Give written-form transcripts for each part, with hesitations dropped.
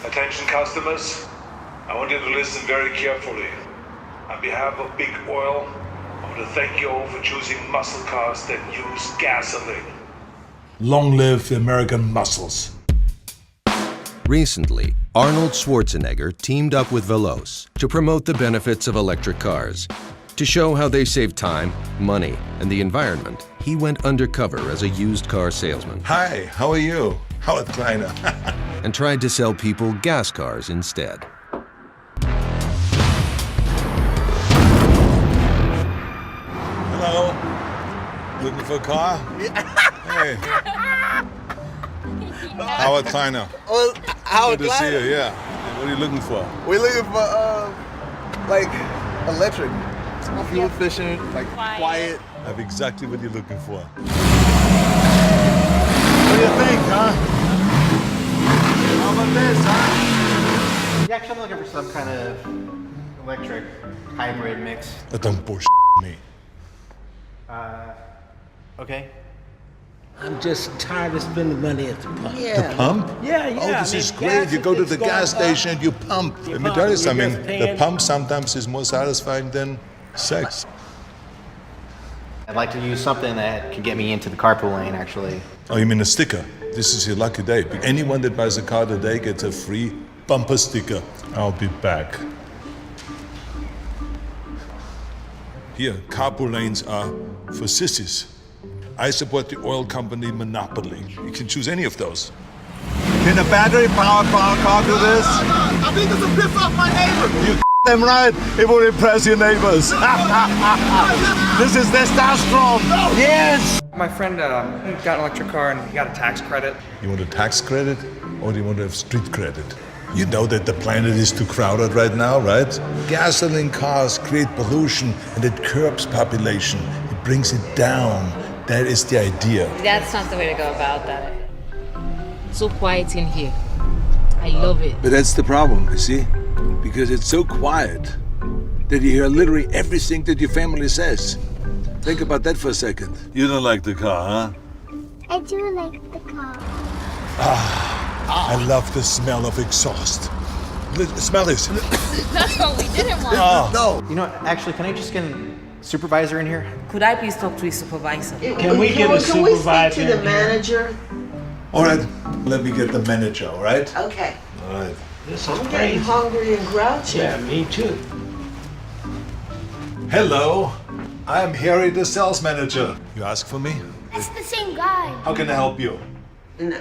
Attention customers, I want you to listen very carefully. On behalf of Big Oil, I want to thank you all for choosing muscle cars that use gasoline. Long live the American muscles. Recently, Arnold Schwarzenegger teamed up with Veloce to promote the benefits of electric cars. To show how they save time, money, and the environment, he went undercover as a used car salesman. Hi, how are you? Howard Kleiner. And tried to sell people gas cars instead. Hello. Looking for a car? Hey. Howard Kleiner. Oh, Howard Good to see Kleiner. you, yeah. What are you looking for? We're looking for, like, electric. Fuel efficient, like quiet. I have exactly what you're looking for. What do you think, huh? How about this, huh? Yeah, actually I'm looking for some kind of electric hybrid mix. Don't bullshit me. Okay. I'm just tired of spending money at the pump. The pump? Yeah, yeah. Oh, this is great. You go to the gas station and you pump. Let me tell you something. The pump sometimes is more satisfying than sex. I'd like to use something that can get me into the carpool lane, actually. Oh, you mean a sticker? This is your lucky day. Anyone that buys a car today gets a free bumper sticker. I'll be back. Here, carpool lanes are for sissies. I support the oil company monopoly. You can choose any of those. Can a battery-powered car do this? I think this will piss off my neighbor. You them right. It will impress your neighbors. This is testosterone. Yes. My friend got an electric car and he got a tax credit. You want a tax credit or do you want to have street credit? You know that the planet is too crowded right now, right? Gasoline cars create pollution and it curbs population. It brings it down. That is the idea. That's not the way to go about that. So quiet in here. I love it. But that's the problem, you see? Because it's so quiet that you hear literally everything that your family says. Think about that for a second. You don't like the car, huh? I do like the car. I love the smell of exhaust. Smell this. That's what we didn't want. No. You know what, actually, can I just get a supervisor in here? Could I please talk to his supervisor? Can we get a supervisor? Can we speak to the manager? All right, let me get the manager, all right? Okay. All right. This is I'm getting crazy. hungry and grouchy. Yeah, me too. Hello, I'm Harry, the sales manager. You ask for me? It's the same guy. How can I help you? No.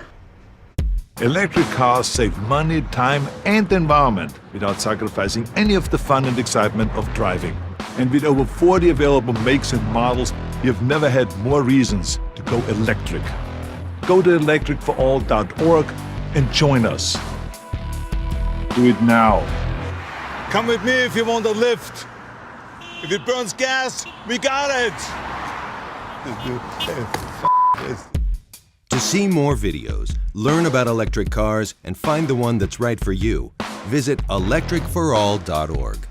Electric cars save money, time, and environment without sacrificing any of the fun and excitement of driving. And with over 40 available makes and models, you've never had more reasons to go electric. Go to electricforall.org and join us. Do it now. Come with me if you want a lift. If it burns gas, we got it. To see more videos, learn about electric cars, and find the one that's right for you, visit electricforall.org.